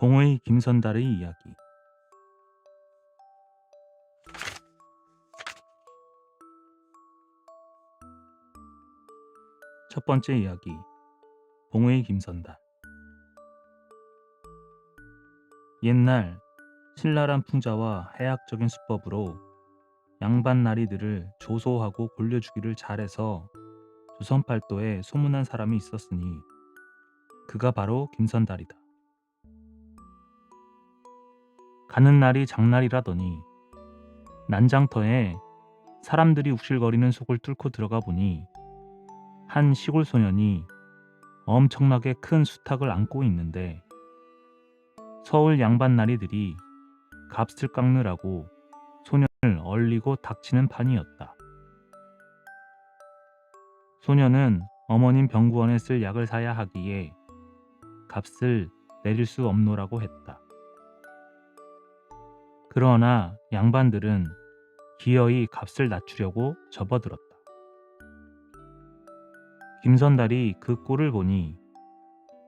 봉의 김선달의 이야기. 첫 번째 이야기. 봉의 김선달. 옛날 신랄한 풍자와 해학적인 수법으로 양반 나리들을 조소하고 골려주기를 잘해서 조선 팔도에 소문난 사람이 있었으니 그가 바로 김선달이다. 가는 날이 장날이라더니 난장터에 사람들이 욱실거리는 속을 뚫고 들어가 보니 한 시골 소년이 엄청나게 큰 수탉을 안고 있는데 서울 양반 나리들이 값을 깎느라고 소년을 얼리고 닥치는 판이었다. 소년은 어머님 병구원에 쓸 약을 사야 하기에 값을 내릴 수 없노라고 했다. 그러나 양반들은 기어이 값을 낮추려고 접어들었다. 김선달이 그 꼴을 보니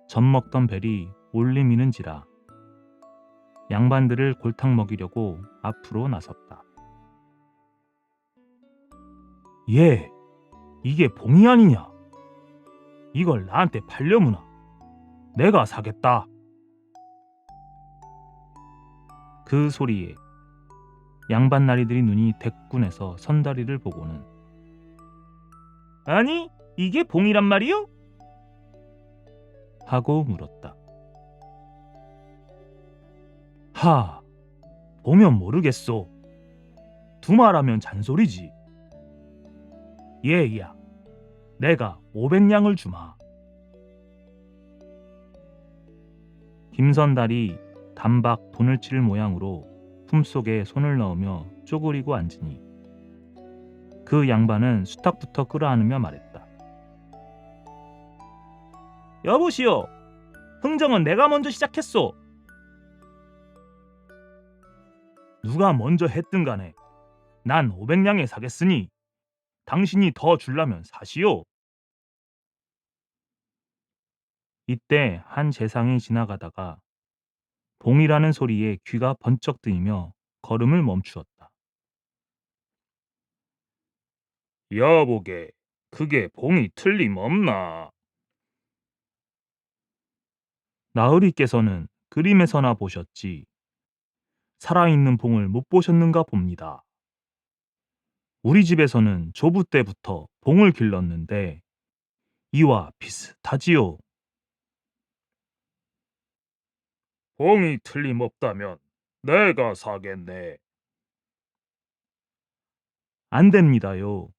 젖 먹던 벨이 올리미는지라 양반들을 골탕 먹이려고 앞으로 나섰다. 예, 이게 봉이 아니냐? 이걸 나한테 팔려무나? 내가 사겠다. 그 소리에 양반 나리들이 눈이 대꾼해서 선달이를 보고는 아니, 이게 봉이란 말이요? 하고 물었다. 하, 보면 모르겠소. 두말하면 잔소리지. 예야, 내가 500냥을 주마. 김선달이 단박 돈을 칠 모양으로 품속에 손을 넣으며 쪼그리고 앉으니 그 양반은 수탉부터 끌어안으며 말했다. 여보시오, 흥정은 내가 먼저 시작했소. 누가 먼저 했든 간에 난 500냥에 사겠으니 당신이 더 줄라면 사시오. 이때 한 재상이 지나가다가 봉이라는 소리에 귀가 번쩍 뜨이며 걸음을 멈추었다. 여보게, 그게 봉이 틀림없나? 나으리께서는 그림에서나 보셨지 살아있는 봉을 못 보셨는가 봅니다. 우리 집에서는 조부 때부터 봉을 길렀는데 이와 비슷하지요. 봉이 틀림없다면 내가 사겠네. 안 됩니다요.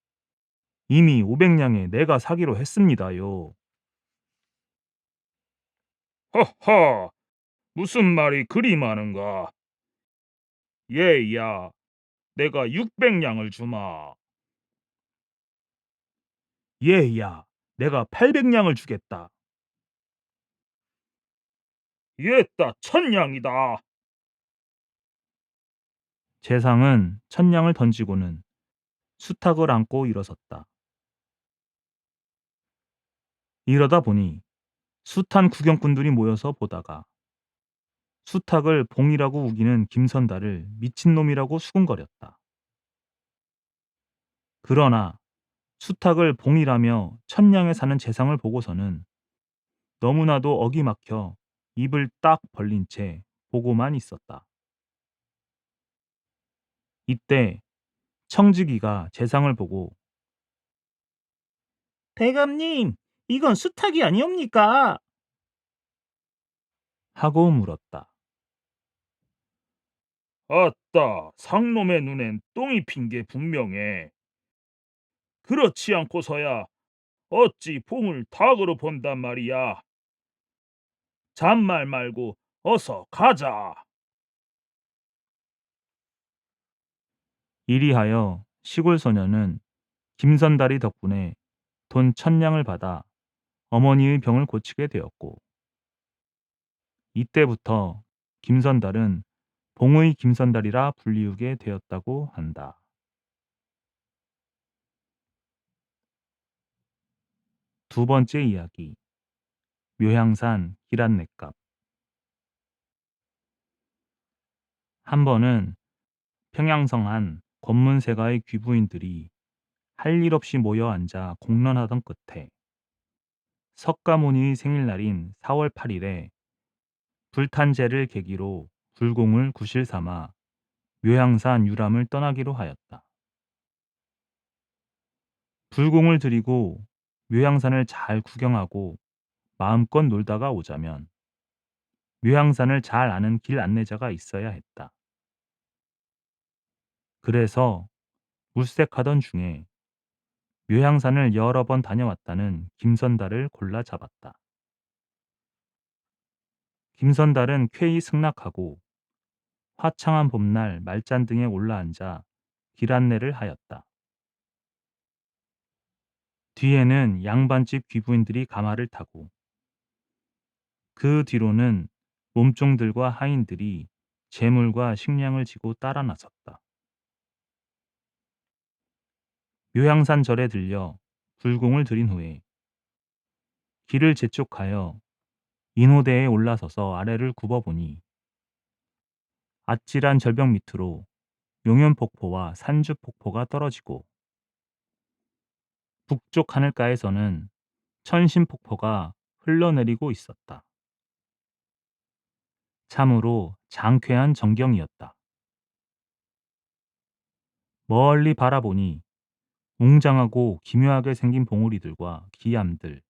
이미 500냥에 내가 사기로 했습니다요. 허허, 무슨 말이 그리 많은가? 얘야, 내가 600냥을 주마. 얘야, 내가 800냥을 주겠다. 얘따 1000냥이다. 재상은 1000냥을 던지고는 수탉을 안고 일어섰다. 이러다 보니 숱한 구경꾼들이 모여서 보다가 수탉을 봉이라고 우기는 김선달을 미친놈이라고 수군거렸다. 그러나 수탉을 봉이라며 1000냥에 사는 재상을 보고서는 너무나도 어기 막혀 입을 딱 벌린 채 보고만 있었다. 이때 청지기가 재상을 보고 대감님, 이건 수탉이 아니옵니까? 하고 물었다. 아따, 상놈의 눈엔 똥이 핀 게 분명해. 그렇지 않고서야 어찌 봉을 닭으로 본단 말이야. 잔말 말고 어서 가자. 이리하여 시골 소녀는 김선달이 덕분에 돈 1000냥을 받아 어머니의 병을 고치게 되었고 이때부터 김선달은 봉의 김선달이라 불리우게 되었다고 한다. 두 번째 이야기. 묘향산 기란내값. 한 번은 평양성 한 권문세가의 귀부인들이 할 일 없이 모여 앉아 공론하던 끝에 석가모니의 생일날인 4월 8일에 불탄제를 계기로 불공을 구실 삼아 묘향산 유람을 떠나기로 하였다. 불공을 들이고 묘향산을 잘 구경하고 마음껏 놀다가 오자면 묘향산을 잘 아는 길 안내자가 있어야 했다. 그래서 물색하던 중에 묘향산을 여러 번 다녀왔다는 김선달을 골라 잡았다. 김선달은 쾌히 승낙하고 화창한 봄날 말잔등에 올라앉아 길 안내를 하였다. 뒤에는 양반집 귀부인들이 가마를 타고 그 뒤로는 몸종들과 하인들이 재물과 식량을 지고 따라 나섰다. 묘향산 절에 들려 불공을 들인 후에 길을 재촉하여 인호대에 올라서서 아래를 굽어보니 아찔한 절벽 밑으로 용연폭포와 산주폭포가 떨어지고 북쪽 하늘가에서는 천신폭포가 흘러내리고 있었다. 참으로 장쾌한 전경이었다. 멀리 바라보니 웅장하고 기묘하게 생긴 봉우리들과 기암들,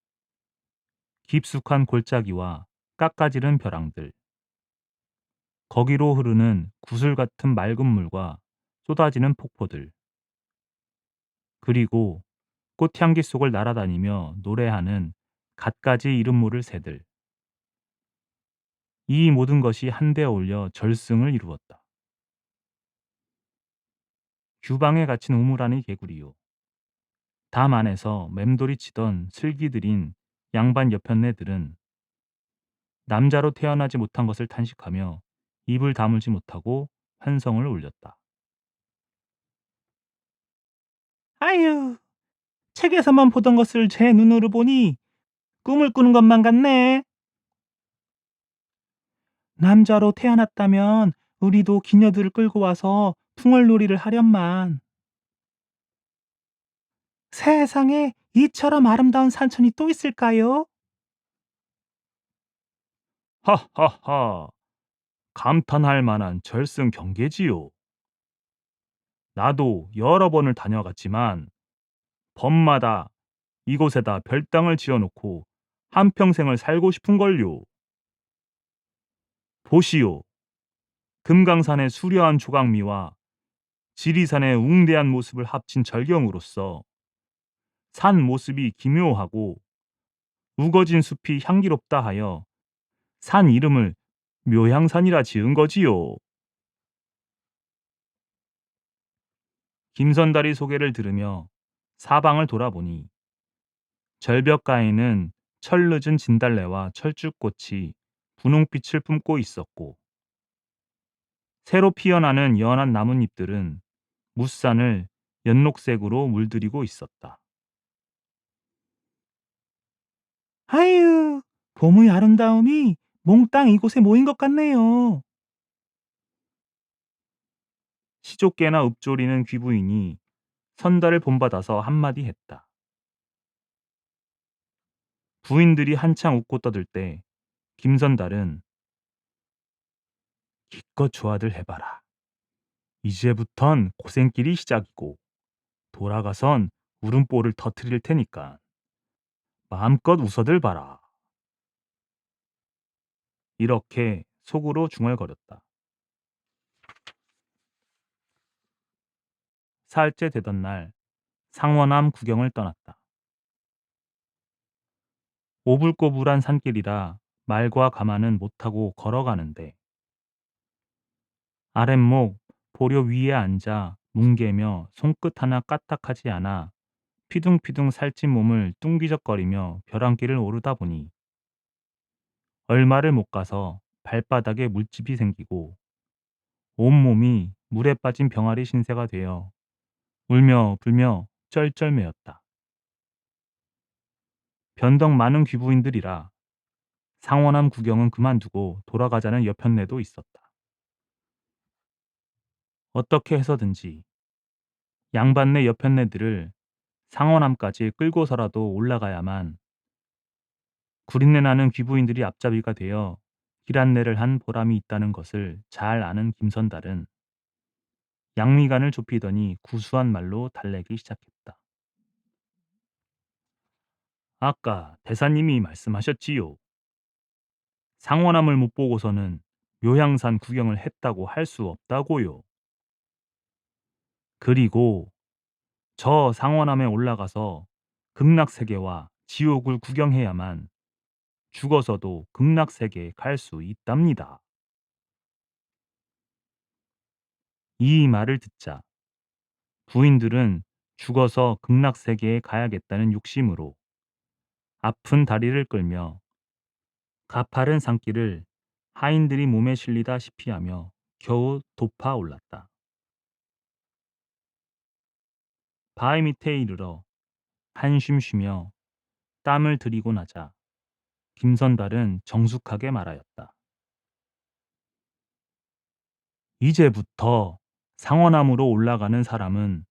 깊숙한 골짜기와 깎아지른 벼랑들, 거기로 흐르는 구슬 같은 맑은 물과 쏟아지는 폭포들, 그리고 꽃향기 속을 날아다니며 노래하는 갖가지 이름 모를 새들, 이 모든 것이 한데 어울려 절승을 이루었다. 규방에 갇힌 우물안의 개구리요. 담 안에서 맴돌이 치던 슬기들인 양반 여편네들은 남자로 태어나지 못한 것을 탄식하며 입을 다물지 못하고 환성을 올렸다. 아유, 책에서만 보던 것을 제 눈으로 보니 꿈을 꾸는 것만 같네. 남자로 태어났다면 우리도 기녀들을 끌고 와서 풍월놀이를 하련만. 세상에 이처럼 아름다운 산천이 또 있을까요? 하하하, 감탄할 만한 절승 경계지요. 나도 여러 번을 다녀갔지만 범마다 이곳에다 별당을 지어놓고 한평생을 살고 싶은걸요. 보시오. 금강산의 수려한 조각미와 지리산의 웅대한 모습을 합친 절경으로서 산 모습이 기묘하고 우거진 숲이 향기롭다 하여 산 이름을 묘향산이라 지은 거지요. 김선달이 소개를 들으며 사방을 돌아보니 절벽가에는 철늦은 진달래와 철쭉꽃이 분홍빛을 뿜고 있었고 새로 피어나는 연한 나뭇잎들은 무산을 연록색으로 물들이고 있었다. 아유, 봄의 아름다움이 몽땅 이곳에 모인 것 같네요. 시조개나 읍조리는 귀부인이 선달을 본받아서 한마디 했다. 부인들이 한창 웃고 떠들 때 김선달은 기껏 좋아들 해봐라. 이제부턴 고생길이 시작이고 돌아가선 울음보를 터트릴 테니까 마음껏 웃어들 봐라. 이렇게 속으로 중얼거렸다. 사흘째 되던 날 상원암 구경을 떠났다. 오불꼬불한 산길이라 말과 가마는 못타고 걸어가는데 아랫목 보려 위에 앉아 뭉개며 손끝 하나 까딱하지 않아 피둥피둥 살찐 몸을 뚱기적거리며 벼랑길을 오르다 보니 얼마를 못 가서 발바닥에 물집이 생기고 온몸이 물에 빠진 병아리 신세가 되어 울며 불며 쩔쩔매었다. 변덕 많은 귀부인들이라 상원암 구경은 그만두고 돌아가자는 여편네도 있었다. 어떻게 해서든지 양반네 여편네들을 상원함까지 끌고서라도 올라가야만 구린내 나는 귀부인들이 앞잡이가 되어 길 안내를 한 보람이 있다는 것을 잘 아는 김선달은 양미간을 좁히더니 구수한 말로 달래기 시작했다. 아까 대사님이 말씀하셨지요. 상원함을 못 보고서는 묘향산 구경을 했다고 할 수 없다고요. 그리고 저 상원함에 올라가서 극락세계와 지옥을 구경해야만 죽어서도 극락세계에 갈 수 있답니다. 이 말을 듣자 부인들은 죽어서 극락세계에 가야겠다는 욕심으로 아픈 다리를 끌며 가파른 산길을 하인들이 몸에 실리다시피 하며 겨우 돕아 올랐다. 바위 밑에 이르러 한숨 쉬며 땀을 들이고 나자 김선달은 정숙하게 말하였다. 이제부터 상원암으로 올라가는 사람은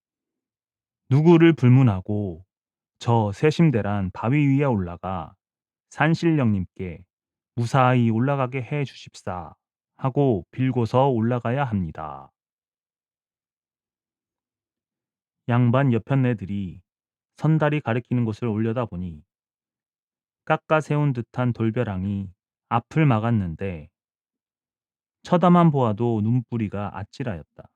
누구를 불문하고 저 세심대란 바위 위에 올라가 산신령님께 무사히 올라가게 해 주십사 하고 빌고서 올라가야 합니다. 양반 여편네들이 선달이 가리키는 곳을 올려다보니 깎아 세운 듯한 돌벼랑이 앞을 막았는데 쳐다만 보아도 눈뿌리가 아찔하였다.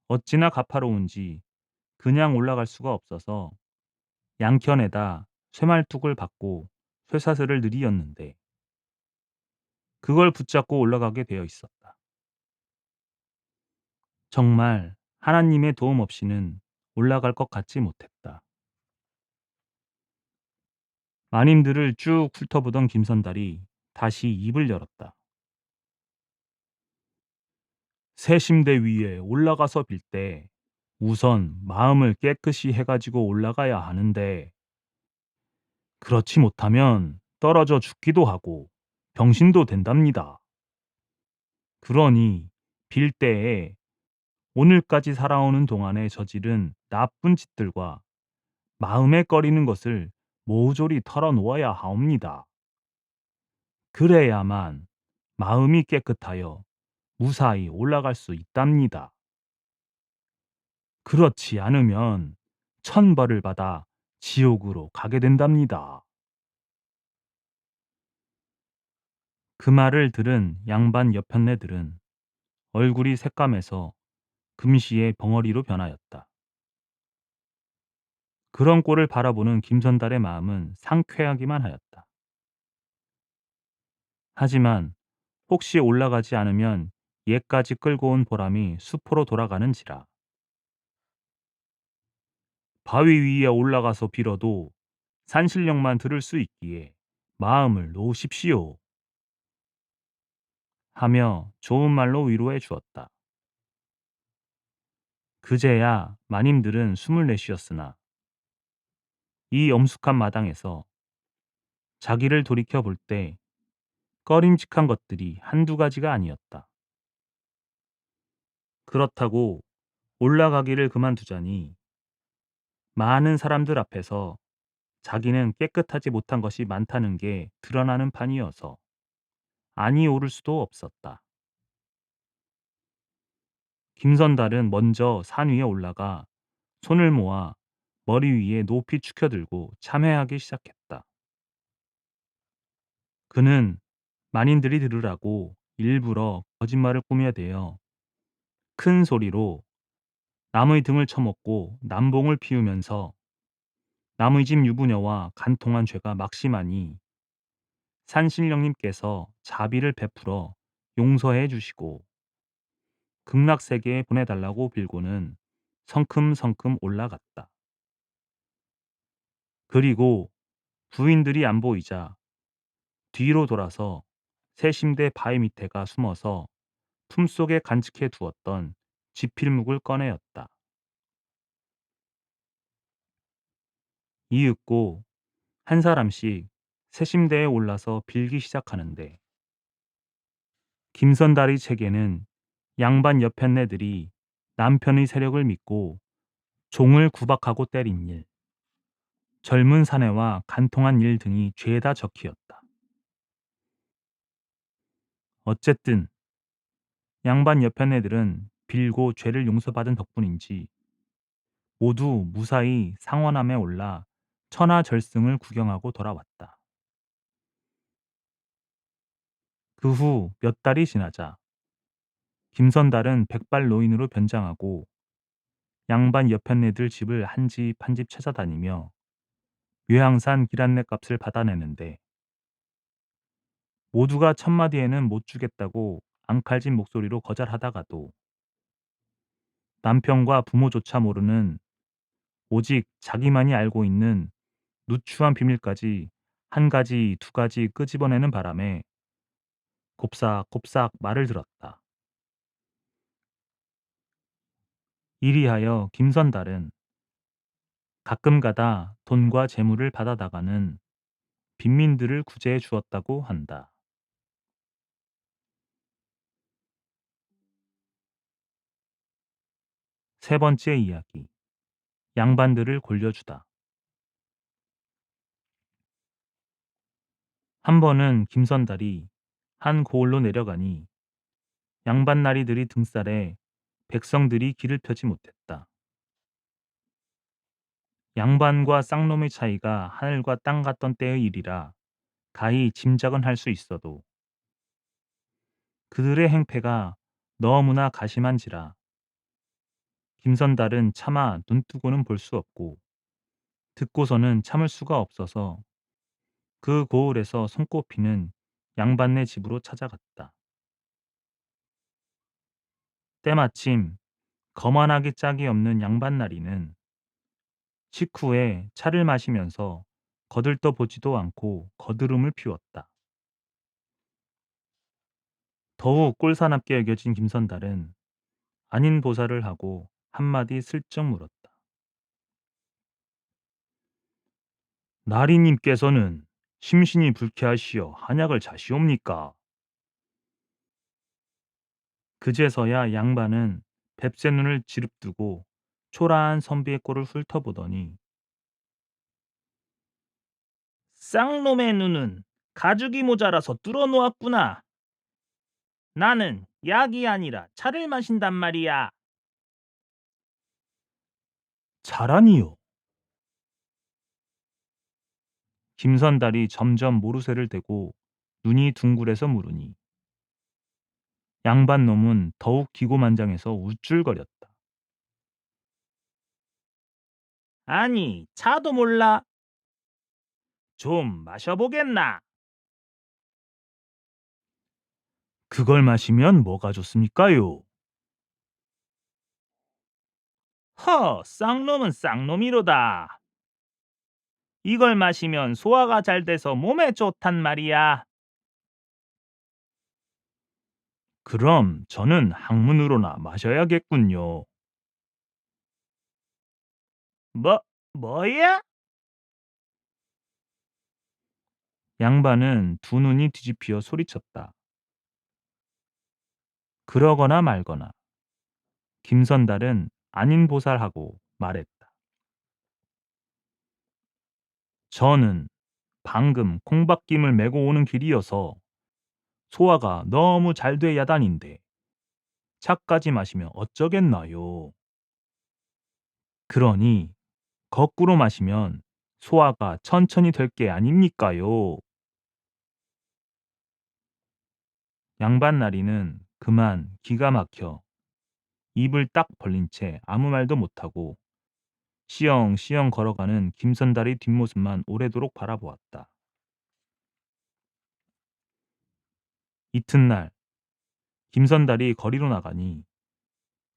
어찌나 가파로운지 그냥 올라갈 수가 없어서 양편에다 쇠말뚝을 받고 쇠사슬을 들이었는데 그걸 붙잡고 올라가게 되어 있었다. 정말 하나님의 도움 없이는 올라갈 것 같지 못했다. 마님들을 쭉 훑어보던 김선달이 다시 입을 열었다. 새 침대 위에 올라가서 빌 때 우선 마음을 깨끗이 해가지고 올라가야 하는데 그렇지 못하면 떨어져 죽기도 하고 병신도 된답니다. 그러니 빌 때에 오늘까지 살아오는 동안에 저지른 나쁜 짓들과 마음에 꺼리는 것을 모조리 털어놓아야 하옵니다. 그래야만 마음이 깨끗하여 무사히 올라갈 수 있답니다. 그렇지 않으면 천벌을 받아 지옥으로 가게 된답니다. 그 말을 들은 양반 여편네들은 얼굴이 새까매서 금시에 벙어리로 변하였다. 그런 꼴을 바라보는 김선달의 마음은 상쾌하기만 하였다. 하지만 혹시 올라가지 않으면 얘까지 끌고 온 보람이 수포로 돌아가는지라 바위 위에 올라가서 빌어도 산신령만 들을 수 있기에 마음을 놓으십시오. 하며 좋은 말로 위로해 주었다. 그제야 마님들은 숨을 내쉬었으나 이 엄숙한 마당에서 자기를 돌이켜 볼 때 꺼림칙한 것들이 한두 가지가 아니었다. 그렇다고 올라가기를 그만두자니 많은 사람들 앞에서 자기는 깨끗하지 못한 것이 많다는 게 드러나는 판이어서 안이 오를 수도 없었다. 김선달은 먼저 산 위에 올라가 손을 모아 머리 위에 높이 축혀들고 참회하기 시작했다. 그는 만인들이 들으라고 일부러 거짓말을 꾸며대어 큰 소리로 남의 등을 쳐먹고 남봉을 피우면서 남의 집 유부녀와 간통한 죄가 막심하니 산신령님께서 자비를 베풀어 용서해 주시고 극락세계에 보내달라고 빌고는 성큼성큼 올라갔다. 그리고 부인들이 안 보이자 뒤로 돌아서 새심대 바위 밑에가 숨어서 품속에 간직해 두었던 지필묵을 꺼내었다. 이윽고 한 사람씩 새심대에 올라서 빌기 시작하는데 김선달의 책에는 양반 여편네들이 남편의 세력을 믿고 종을 구박하고 때린 일, 젊은 사내와 간통한 일 등이 죄다 적히었다. 어쨌든 양반 여편네들은 빌고 죄를 용서받은 덕분인지 모두 무사히 상원함에 올라 천하절승을 구경하고 돌아왔다. 그 후 몇 달이 지나자 김선달은 백발 노인으로 변장하고 양반 여편네들 집을 한 집 한 집 찾아다니며 묘향산 길안내 값을 받아내는데 모두가 첫마디에는 못 주겠다고 앙칼진 목소리로 거절하다가도 남편과 부모조차 모르는 오직 자기만이 알고 있는 누추한 비밀까지 한 가지 두 가지 끄집어내는 바람에 곱삭곱삭 말을 들었다. 이리하여 김선달은 가끔가다 돈과 재물을 받아다가는 빈민들을 구제해 주었다고 한다. 세 번째 이야기. 양반들을 골려주다. 한 번은 김선달이 한 고을로 내려가니 양반나리들이 등살에 백성들이 길을 펴지 못했다. 양반과 쌍놈의 차이가 하늘과 땅 같던 때의 일이라 가히 짐작은 할 수 있어도 그들의 행패가 너무나 가심한지라 김선달은 차마 눈뜨고는 볼 수 없고 듣고서는 참을 수가 없어서 그 고을에서 손꼽히는 양반네 집으로 찾아갔다. 때마침 거만하기 짝이 없는 양반나리는 식후에 차를 마시면서 거들떠보지도 않고 거드름을 피웠다. 더욱 꼴사납게 여겨진 김선달은 아닌 보살을 하고 한마디 슬쩍 물었다. 나리님께서는 심신이 불쾌하시어 한약을 자시옵니까? 그제서야 양반은 뱁새 눈을 지릅뜨고 초라한 선비의 꼴을 훑어보더니 쌍놈의 눈은 가죽이 모자라서 뚫어놓았구나. 나는 약이 아니라 차를 마신단 말이야. 잘하니요. 김선달이 점점 모르쇠를 대고 눈이 둥글해서 물으니 양반 놈은 더욱 기고만장해서 우쭐거렸다. 아니, 차도 몰라. 좀 마셔보겠나? 그걸 마시면 뭐가 좋습니까요? 쌍놈은 쌍놈이로다. 이걸 마시면 소화가 잘 돼서 몸에 좋단 말이야. 그럼 저는 학문으로나 마셔야겠군요. 뭐야? 양반은 두 눈이 뒤집히어 소리쳤다. 그러거나 말거나 김선달은 아닌 보살하고 말했다. 저는 방금 콩밥김을 메고 오는 길이어서 소화가 너무 잘 돼 야단인데 차까지 마시면 어쩌겠나요? 그러니 거꾸로 마시면 소화가 천천히 될 게 아닙니까요? 양반나리는 그만 기가 막혀 입을 딱 벌린 채 아무 말도 못하고 시영시영 걸어가는 김선달의 뒷모습만 오래도록 바라보았다. 이튿날 김선달이 거리로 나가니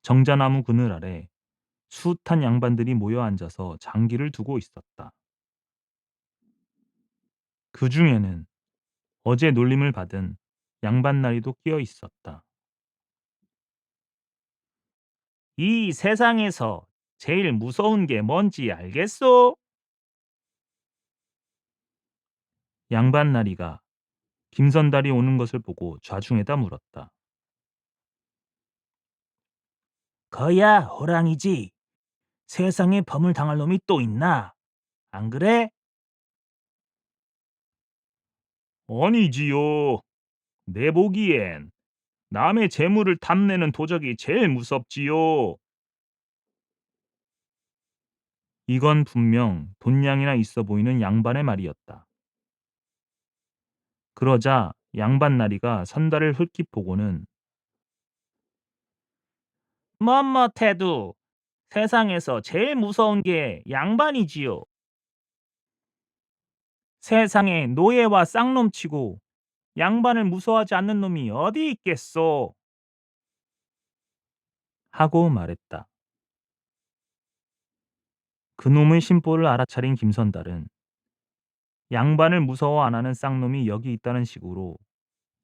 정자나무 그늘 아래 숱한 양반들이 모여 앉아서 장기를 두고 있었다. 그 중에는 어제 놀림을 받은 양반나리도 끼어 있었다. 이 세상에서 제일 무서운 게 뭔지 알겠소? 양반나리가 김선달이 오는 것을 보고 좌중에다 물었다. 거야 호랑이지. 세상에 범을 당할 놈이 또 있나? 안 그래? 아니지요. 내 보기엔 남의 재물을 탐내는 도적이 제일 무섭지요. 이건 분명 돈냥이나 있어 보이는 양반의 말이었다. 그러자 양반나리가 선달을 훑기 보고는 뻣뻣해도 세상에서 제일 무서운 게 양반이지요. 세상에 노예와 쌍놈치고 양반을 무서워하지 않는 놈이 어디 있겠소? 하고 말했다. 그놈의 심보를 알아차린 김선달은 양반을 무서워 안 하는 쌍놈이 여기 있다는 식으로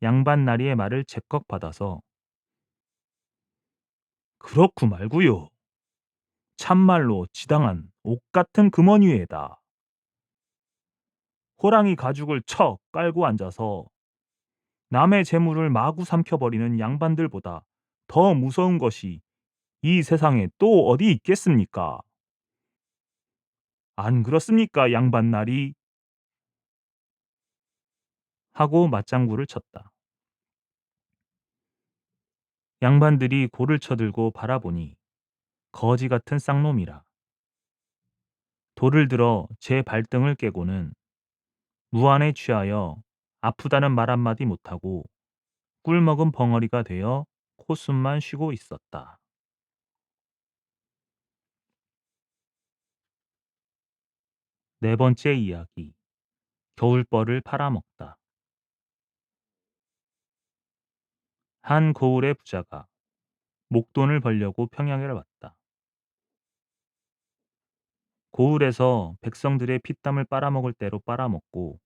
양반나리의 말을 제꺽 받아서 그렇구 말구요. 참말로 지당한 옥 같은 금원위에다. 호랑이 가죽을 척 깔고 앉아서 남의 재물을 마구 삼켜버리는 양반들보다 더 무서운 것이 이 세상에 또 어디 있겠습니까? 안 그렇습니까, 양반나리? 하고 맞장구를 쳤다. 양반들이 고를 쳐들고 바라보니 거지 같은 쌍놈이라. 돌을 들어 제 발등을 깨고는 무안에 취하여 아프다는 말 한마디 못하고 꿀먹은 벙어리가 되어 코숨만 쉬고 있었다. 네 번째 이야기. 겨울벌을 팔아먹다. 한 고을의 부자가 목돈을 벌려고 평양에 왔다. 고을에서 백성들의 피땀을 빨아먹을 대로 빨아먹고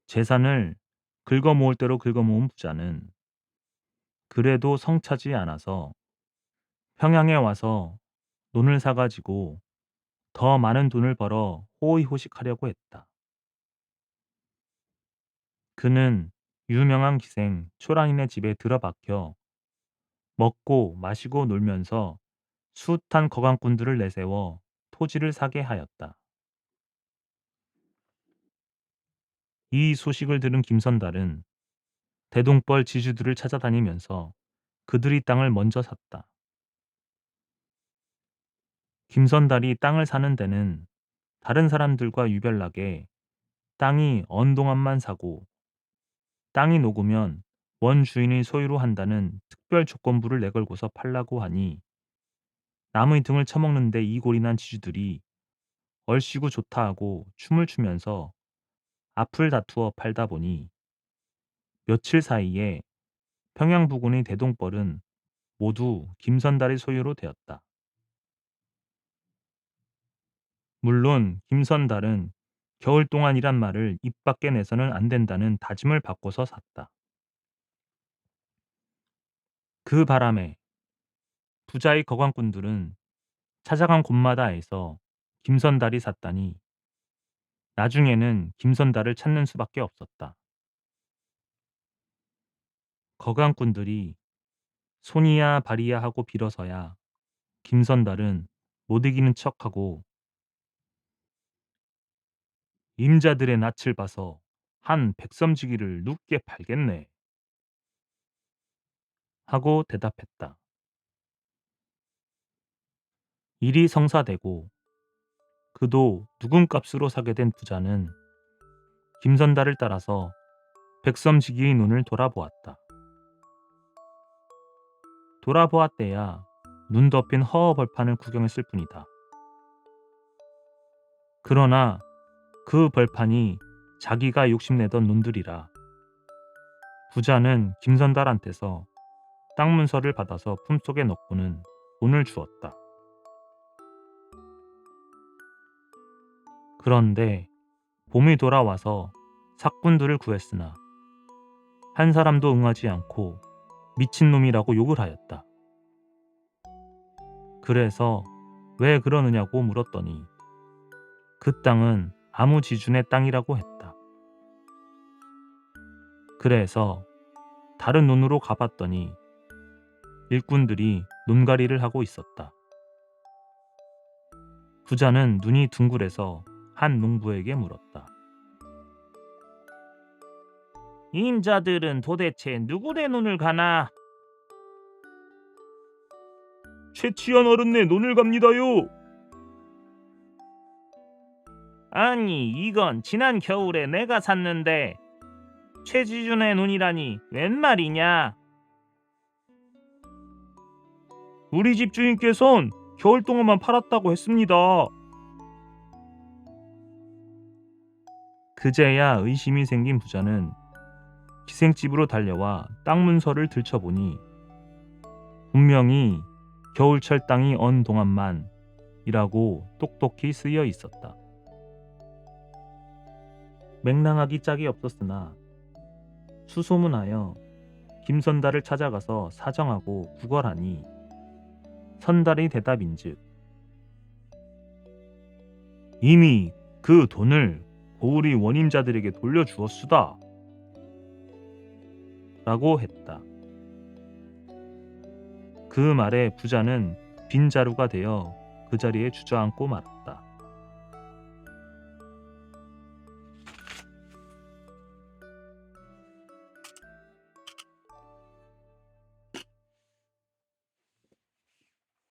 재산을 긁어모을 대로 긁어모은 부자는 그래도 성차지 않아서 평양에 와서 논을 사가지고 더 많은 돈을 벌어 호의호식하려고 했다. 그는 유명한 기생 초랑이네 집에 들어박혀 먹고 마시고 놀면서 숱한 거강꾼들을 내세워 토지를 사게 하였다. 이 소식을 들은 김선달은 대동벌 지주들을 찾아다니면서 그들이 땅을 먼저 샀다. 김선달이 땅을 사는 데는 다른 사람들과 유별나게 땅이 언동안만 사고 땅이 녹으면 원주인의 소유로 한다는 특별 조건부를 내걸고서 팔라고 하니 남의 등을 쳐먹는데 이골이 난 지주들이 얼씨구 좋다 하고 춤을 추면서 앞을 다투어 팔다 보니 며칠 사이에 평양 부근의 대동벌은 모두 김선달의 소유로 되었다. 물론 김선달은 겨울 동안이란 말을 입 밖에 내서는 안 된다는 다짐을 바꿔서 샀다. 그 바람에 부자의 거광꾼들은 찾아간 곳마다에서 김선달이 샀다니 나중에는 김선달을 찾는 수밖에 없었다. 거강꾼들이 손이야 발이야 하고 빌어서야 김선달은 못 이기는 척하고 임자들의 낯을 봐서 한 백섬지기를 눕게 팔겠네 하고 대답했다. 일이 성사되고 그도 누군 값으로 사게 된 부자는 김선달을 따라서 백섬지기의 눈을 돌아보았다. 돌아보았대야 눈 덮인 허허 벌판을 구경했을 뿐이다. 그러나 그 벌판이 자기가 욕심내던 논들이라 부자는 김선달한테서 땅 문서를 받아서 품속에 넣고는 돈을 주었다. 그런데 봄이 돌아와서 삭군들을 구했으나 한 사람도 응하지 않고 미친놈이라고 욕을 하였다. 그래서 왜 그러느냐고 물었더니 그 땅은 아무 지준의 땅이라고 했다. 그래서 다른 논으로 가봤더니 일꾼들이 논가리를 하고 있었다. 부자는 눈이 둥글해서 한 농부에게 물었다. 임자들은 도대체 누구네 눈을 가나? 최치한 어른네 논을 갑니다요. 아니, 이건 지난 겨울에 내가 샀는데 최지준의 눈이라니 웬 말이냐? 우리 집 주인께선 겨울 동안만 팔았다고 했습니다. 그제야 의심이 생긴 부자는 기생집으로 달려와 땅 문서를 들춰보니 분명히 겨울철 땅이 언 동안만이라고 똑똑히 쓰여 있었다. 맹랑하기 짝이 없었으나 수소문하여 김선달을 찾아가서 사정하고 구걸하니 선달의 대답인즉 이미 그 돈을 고을이 원임자들에게 돌려주었수다 라고 했다. 그 말에 부자는 빈자루가 되어 그 자리에 주저앉고 말았다.